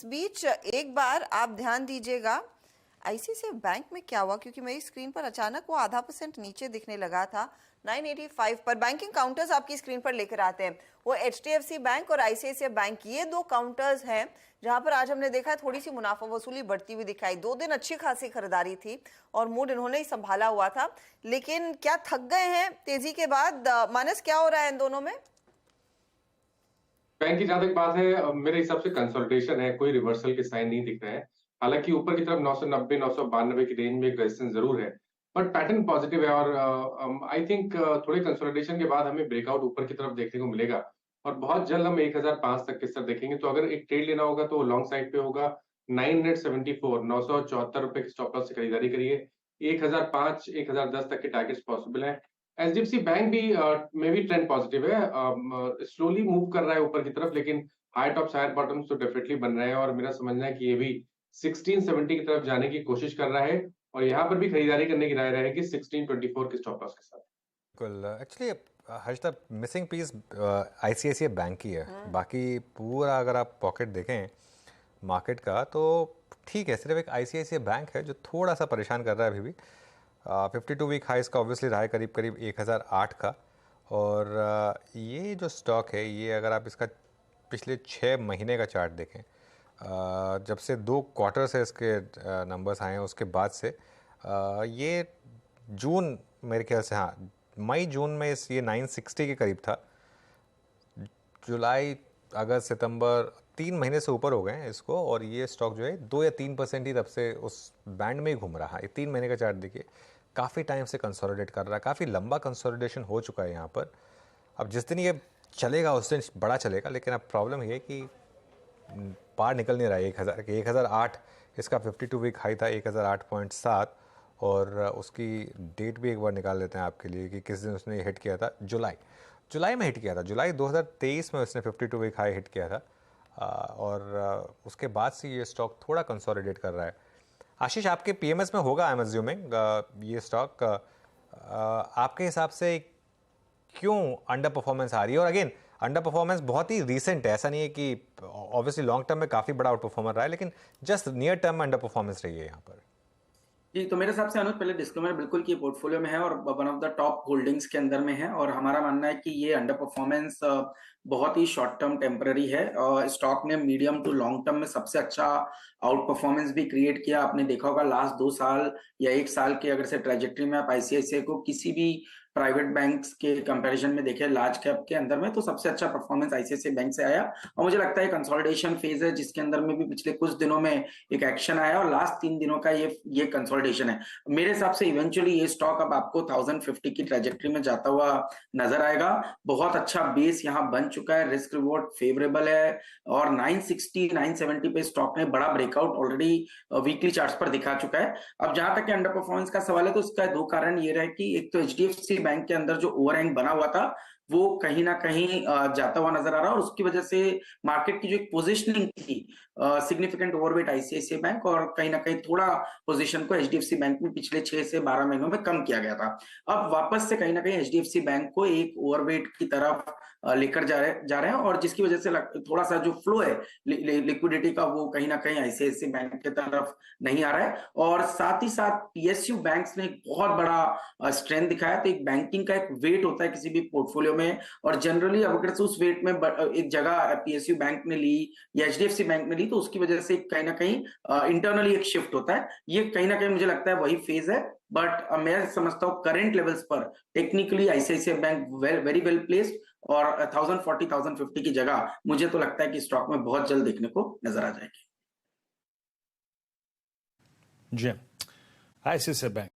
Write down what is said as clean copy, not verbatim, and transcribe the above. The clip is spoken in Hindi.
इस बीच एक बार आप ध्यान दीजिएगा आईसीआईसीआई बैंक में क्या हुआ, क्योंकि मेरी स्क्रीन पर अचानक वो ½ % नीचे दिखने लगा था 985 पर। बैंकिंग काउंटर्स आपकी स्क्रीन पर लेकर आते हैं, वो एचडीएफसी बैंक और आईसीआईसीआई बैंक, ये दो काउंटर्स हैं जहां पर आज हमने देखा थोड़ी सी मुनाफा वसूली बढ़ती हुई दिखाई। 2 दिन अच्छी खासी खरीदारी थी और मूड इन्होंने ही संभाला हुआ था, लेकिन क्या थक गए हैं तेजी के बाद? मानस, क्या हो रहा है इन दोनों में? बैंक की जहां तक बात है, मेरे हिसाब से कंसोलिडेशन है, कोई रिवर्सल के साइन नहीं दिख रहे हैं। हालांकि ऊपर की तरफ 990 992 की रेंज में एक रेजिस्टेंस जरूर है, बट पैटर्न पॉजिटिव है और आई थिंक थोड़े कंसोलिडेशन के बाद हमें ब्रेकआउट ऊपर की तरफ देखने को मिलेगा और बहुत जल्द हम 1005 तक के स्तर देखेंगे। तो अगर एक ट्रेड लेना होगा तो लॉन्ग साइड पे होगा 974 974 रुपए के स्टॉप लॉस से खरीदारी करिए। 1005 1010 तक के टारगेट्स पॉसिबल है। एचडीएफसी बैंक भी में भी ट्रेंड पॉजिटिव है, स्लोली मूव कर रहा है ऊपर की तरफ, लेकिन हाई टॉप्स हायर बॉटम्स तो डेफिनेटली बन रहे हैं और मेरा समझना है कि ये भी 1670 की तरफ जाने की कोशिश कर रहा है और यहाँ पर भी खरीदारी करने की राय रहेगी 1624 के स्टॉप लॉस के साथ। बिल्कुल, actually Harshada, missing piece ICICI bank ही है। बाकी पूरा अगर आप पॉकेट देखें मार्केट का तो ठीक है, सिर्फ एक आईसीआईसीआई बैंक है जो थोड़ा सा परेशान कर रहा है अभी भी। 52 वीक हाइस का ऑब्वियसली रहा है करीब करीब 1008 का। और ये जो स्टॉक है, ये अगर आप इसका पिछले 6 महीने का चार्ट देखें, जब से 2 क्वार्टर से इसके नंबर्स आए हैं उसके बाद से ये जून, मेरे ख्याल से हाँ मई जून में ये 960 के करीब था। जुलाई अगस्त सितंबर 3 महीने से ऊपर हो गए हैं इसको, और ये स्टॉक जो है 2 या 3% ही तब से उस बैंड में ही घूम रहा है। 3 महीने का चार्ट देखिए, काफ़ी टाइम से कंसोलिडेट कर रहा है, काफ़ी लंबा कंसोलिडेशन हो चुका है यहाँ पर। अब जिस दिन ये चलेगा उस दिन बड़ा चलेगा, लेकिन अब प्रॉब्लम ये है कि पार निकल नहीं रहा है 1000 के। 1008 इसका 52 वीक हाई था 1008.7, और उसकी डेट भी एक बार निकाल लेते हैं आपके लिए कि किस दिन उसने हिट किया था। जुलाई में हिट किया था, जुलाई 2023 में उसने 52 वीक हाई हिट किया था। और उसके बाद से ये स्टॉक थोड़ा कंसोलिडेट कर रहा है। आशीष, आपके पीएमएस में होगा आई एम अज्यूमिंग ये स्टॉक। आपके हिसाब से क्यों अंडर परफॉर्मेंस आ रही है? और अगेन अंडर परफॉर्मेंस बहुत ही रीसेंट है, ऐसा नहीं है कि ऑब्वियसली लॉन्ग टर्म में काफ़ी बड़ा आउट परफॉर्मर रहा है, लेकिन जस्ट नियर टर्म में अंडर परफॉर्मेंस रही है यहाँ पर। जी, तो मेरे हिसाब से अनुज, पहले डिस्क्लेमर बिल्कुल कि पोर्टफोलियो में है और one of the top holdings के अंदर में है, और हमारा मानना है कि ये अंडर परफॉर्मेंस बहुत ही शॉर्ट टर्म टेम्पररी है। स्टॉक ने मीडियम टू लॉन्ग टर्म में सबसे अच्छा आउट परफॉर्मेंस भी क्रिएट किया। आपने देखा होगा लास्ट 2 साल या 1 साल के अगर से ट्रेजेक्ट्री में आप आईसीआईसीआई को किसी भी प्राइवेट बैंक्स के कंपैरिजन में देखें लार्ज कैप के अंदर में, तो सबसे अच्छा परफॉर्मेंस आईसीआईसीआई बैंक से आया। और मुझे लगता है कंसोलिडेशन फेज है जिसके अंदर में भी पिछले कुछ दिनों में एक एक्शन आया और लास्ट 3 दिनों का ये कंसोलिडेशन है। मेरे हिसाब से इवेंचुअली ये स्टॉक अब आपको 1050 की ट्रेजेक्ट्री में जाता हुआ नजर आएगा। बहुत अच्छा बेस यहाँ बन चुका है, रिस्क रिवॉर्ड फेवरेबल है, और 960 970 पे स्टॉक ने बड़ा ब्रेकआउट ऑलरेडी वीकली चार्ट्स पर दिखा चुका है। अब जहां तक अंडर परफॉर्मेंस का सवाल है तो उसका 2 कारण ये रहे कि एक तो एचडीएफसी बैंक के अंदर जो ओवरहैंग बना हुआ था वो कहीं ना कहीं जाता हुआ नजर आ रहा है, और उसकी वजह से मार्केट की जो एक पोजीशनिंग थी, सिग्निफिकेंट ओवरवेट आईसीआईसीआई बैंक, और कहीं ना कहीं थोड़ा पोजीशन को एचडीएफसी बैंक में पिछले 6 से 12 महीनों में कम किया गया था। अब वापस से कहीं ना कहीं एचडीएफसी बैंक को एक ओवरवेट की तरफ लेकर जा रहे हैं, और जिसकी वजह से थोड़ा सा जो फ्लो है लिक्विडिटी का वो कहीं ना कहीं आईसीआईसीआई बैंक की तरफ नहीं आ रहा है। और साथ ही साथ पीएसयू बैंक्स ने एक बहुत बड़ा स्ट्रेंथ दिखाया। तो एक बैंकिंग का एक वेट होता है किसी भी पोर्टफोलियो में, और जनरली अगर से उस वेट में एक जगह पीएसयू बैंक ने ली या एचडीएफसी बैंक ने ली तो उसकी वजह से कहीं ना कहीं इंटरनली एक शिफ्ट होता है। ये कहीं ना कहीं मुझे लगता है वही फेज है, बट मैं समझता हूँ करेंट लेवल्स पर technically ICICI bank very well placed, और 1040 1050 की जगह मुझे तो लगता है कि स्टॉक में बहुत जल्द देखने को नजर आ जाएगी। जी, आईसीआईसीआई बैंक